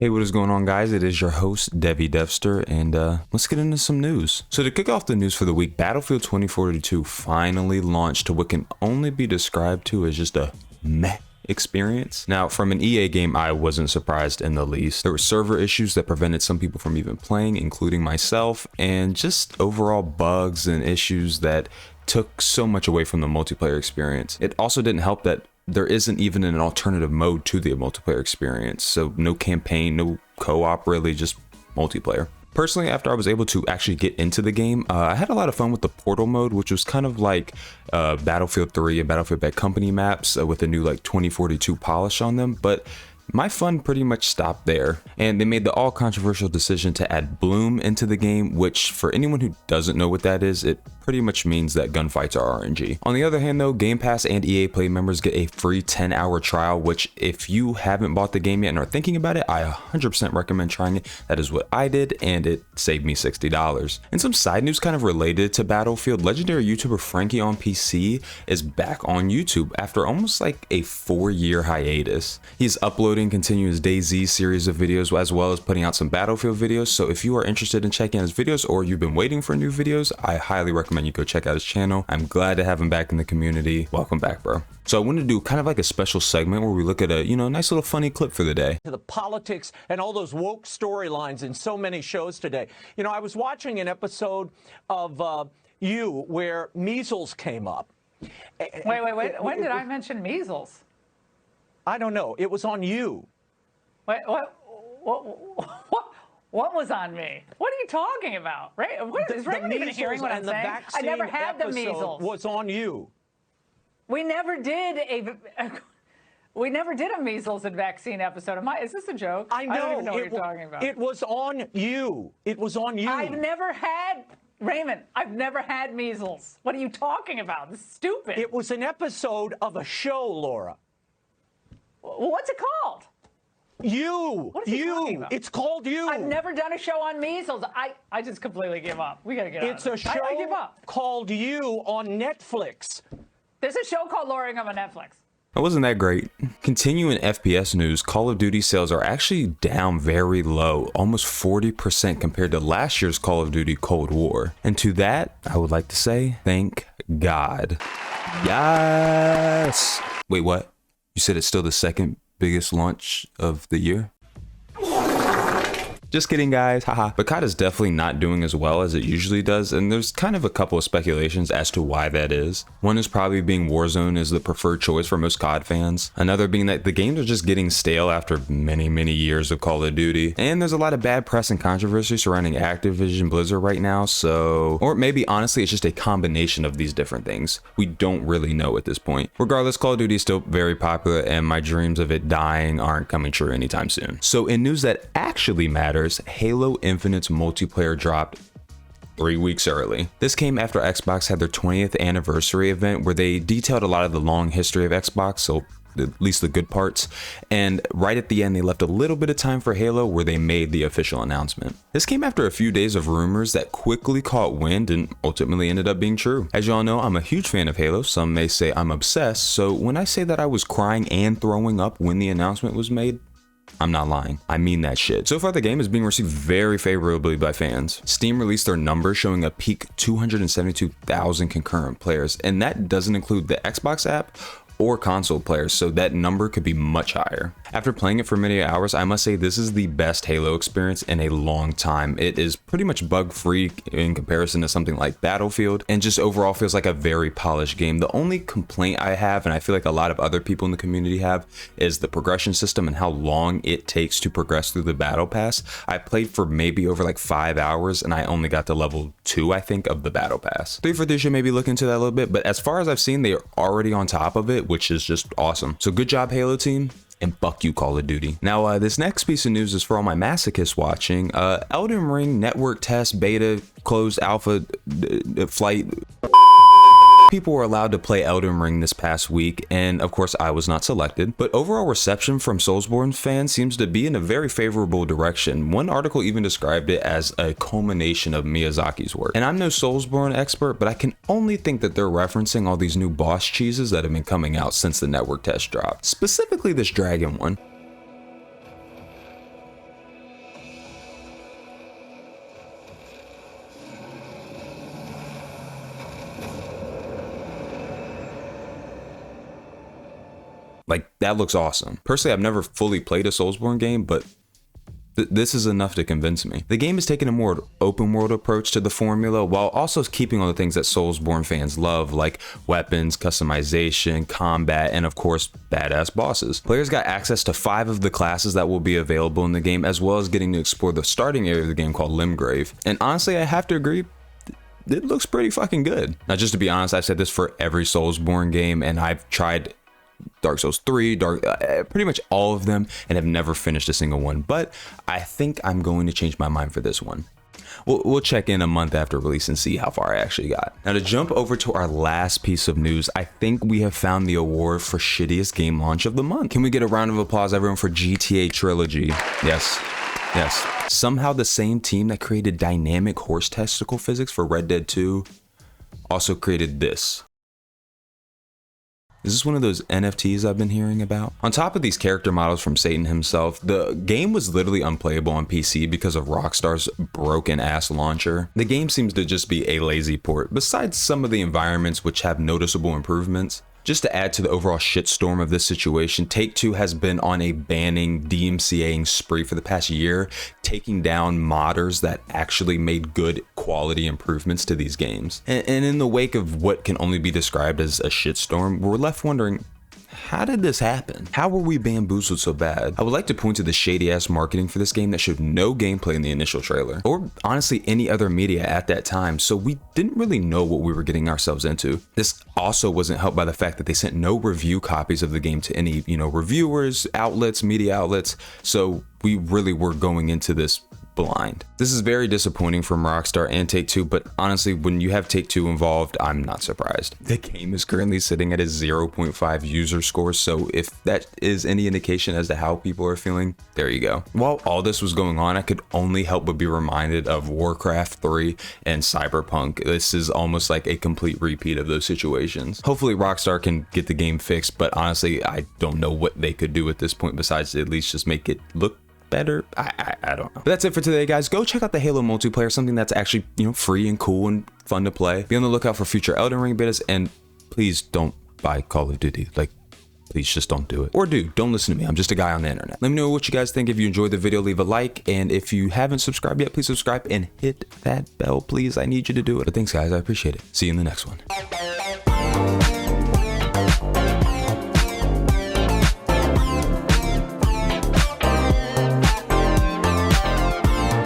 Hey, what is going on, guys? It is your host, Devi Devster, and let's get into some news. So to kick off the news for the week, Battlefield 2042 finally launched to what can only be described to as just a meh experience. Now, from an EA game, I wasn't surprised in the least. There were server issues that prevented some people from even playing, including myself, and just overall bugs and issues that took so much away from the multiplayer experience. It also didn't help that there isn't even an alternative mode to the multiplayer experience. So no campaign, no co-op, really just multiplayer. Personally, after I was able to actually get into the game, I had a lot of fun with the portal mode, which was kind of like Battlefield 3 and Battlefield Bad Company maps with a new like 2042 polish on them. But my fun pretty much stopped there, and they made the all controversial decision to add Bloom into the game, which for anyone who doesn't know what that is, it pretty much means that gunfights are RNG. On the other hand though, Game Pass and EA Play members get a free 10-hour trial, which if you haven't bought the game yet and are thinking about it, I 100% recommend trying it. That is what I did, and it saved me $60. And some side news kind of related to Battlefield, legendary YouTuber Franky On PC is back on YouTube after almost like a 4-year hiatus. He's uploading continuous DayZ series of videos as well as putting out some Battlefield videos. So if you are interested in checking out his videos or you've been waiting for new videos, I highly recommend you go check out his channel. I'm glad to have him back in the community. Welcome back, bro. So I wanted to do kind of like a special segment where we look at a, nice little funny clip for the day. To the politics and all those woke storylines in so many shows today. I was watching an episode of You where measles came up. Wait. When did I mention measles? I don't know. It was on You. Wait, what was on me? What are you talking about? Is Raymond even hearing what I'm saying? I never had the measles. Was on You. We never did a measles and vaccine episode. Is this a joke? I know. I don't even know what you're talking about. It was on You. It was on You. Raymond, I've never had measles. What are you talking about? This is stupid. It was an episode of a show, Laura. What's it called? You. What is he talking about? It's called You. I've never done a show on measles. I just completely give up. We got to get out of it. It's a show I give up. called You on Netflix. There's a show called Lowering on Netflix. That wasn't that great. Continuing FPS news, Call of Duty sales are actually down very low, almost 40% compared to last year's Call of Duty Cold War. And to that, I would like to say, thank God. Yes! Wait, what? You said it's still the second biggest launch of the year? Just kidding, guys, haha. But COD is definitely not doing as well as it usually does, and there's kind of a couple of speculations as to why that is. One is probably being Warzone is the preferred choice for most COD fans. Another being that the games are just getting stale after many years of Call of Duty. And there's a lot of bad press and controversy surrounding Activision Blizzard right now, so... Or maybe honestly it's just a combination of these different things. We don't really know at this point. Regardless, Call of Duty is still very popular, and my dreams of it dying aren't coming true anytime soon. So in news that actually matters, Halo Infinite's multiplayer dropped 3 weeks early. This came after Xbox had their 20th anniversary event where they detailed a lot of the long history of Xbox, so at least the good parts, and right at the end they left a little bit of time for Halo where they made the official announcement. This came after a few days of rumors that quickly caught wind and ultimately ended up being true. As y'all know, I'm a huge fan of Halo. Some may say I'm obsessed, so when I say that I was crying and throwing up when the announcement was made, I'm not lying. I mean that shit. So far, the game is being received very favorably by fans. Steam released their numbers showing a peak 272,000 concurrent players, and that doesn't include the Xbox app or console players, so that number could be much higher. After playing it for many hours, I must say this is the best Halo experience in a long time. It is pretty much bug-free in comparison to something like Battlefield, and just overall feels like a very polished game. The only complaint I have, and I feel like a lot of other people in the community have, is the progression system and how long it takes to progress through the battle pass. I played for maybe over like 5 hours, and I only got to level 2, I think, of the battle pass. 343 should maybe look into that a little bit, but as far as I've seen, they are already on top of it, which is just awesome. So good job, Halo team. And fuck you, Call of Duty. Now, this next piece of news is for all my masochists watching. Elden Ring network test, beta, closed alpha, flight. People were allowed to play Elden Ring this past week, and of course I was not selected, but overall reception from Soulsborne fans seems to be in a very favorable direction. One article even described it as a culmination of Miyazaki's work. And I'm no Soulsborne expert, but I can only think that they're referencing all these new boss cheeses that have been coming out since the network test dropped, specifically this dragon one. Like, that looks awesome. Personally, I've never fully played a Soulsborne game, but this is enough to convince me. The game is taking a more open world approach to the formula while also keeping all the things that Soulsborne fans love, like weapons, customization, combat, and of course, badass bosses. Players got access to 5 of the classes that will be available in the game, as well as getting to explore the starting area of the game called Limgrave. And honestly, I have to agree, it looks pretty fucking good. Now, just to be honest, I've said this for every Soulsborne game, and I've tried Dark Souls 3, pretty much all of them, and have never finished a single one, but I think I'm going to change my mind for this one. We'll check in a month after release and see how far I actually got. Now, to jump over to our last piece of news, I think we have found the award for shittiest game launch of the month. Can we get a round of applause, everyone, for GTA Trilogy? Yes. Yes. Somehow the same team that created dynamic horse testicle physics for Red Dead 2 also created this. Is this one of those NFTs I've been hearing about? On top of these character models from Satan himself, the game was literally unplayable on PC because of Rockstar's broken ass launcher. The game seems to just be a lazy port, besides some of the environments which have noticeable improvements. Just to add to the overall shitstorm of this situation, Take-Two has been on a banning, DMCAing spree for the past year, taking down modders that actually made good quality improvements to these games. And in the wake of what can only be described as a shitstorm, we're left wondering, how did this happen? How were we bamboozled so bad? I would like to point to the shady ass marketing for this game that showed no gameplay in the initial trailer, or honestly any other media at that time, so we didn't really know what we were getting ourselves into. This also wasn't helped by the fact that they sent no review copies of the game to any, reviewers, outlets, media outlets, so we really were going into this blind. This is very disappointing from Rockstar and Take-Two, but honestly, when you have Take-Two involved, I'm not surprised. The game is currently sitting at a 0.5 user score, so if that is any indication as to how people are feeling, there you go. While all this was going on, I could only help but be reminded of Warcraft 3 and Cyberpunk. This is almost like a complete repeat of those situations. Hopefully Rockstar can get the game fixed, but honestly, I don't know what they could do at this point besides at least just make it look better. I don't know. But that's it for today, guys. Go check out the Halo multiplayer, something that's actually, free and cool and fun to play. Be on the lookout for future Elden Ring betas, and please don't buy Call of Duty. Like, please just don't do it. Or don't listen to me. I'm just a guy on the internet. Let me know what you guys think. If you enjoyed the video, leave a like, and if you haven't subscribed yet, please subscribe and hit that bell, please. I need you to do it. But thanks, guys. I appreciate it. See you in the next one.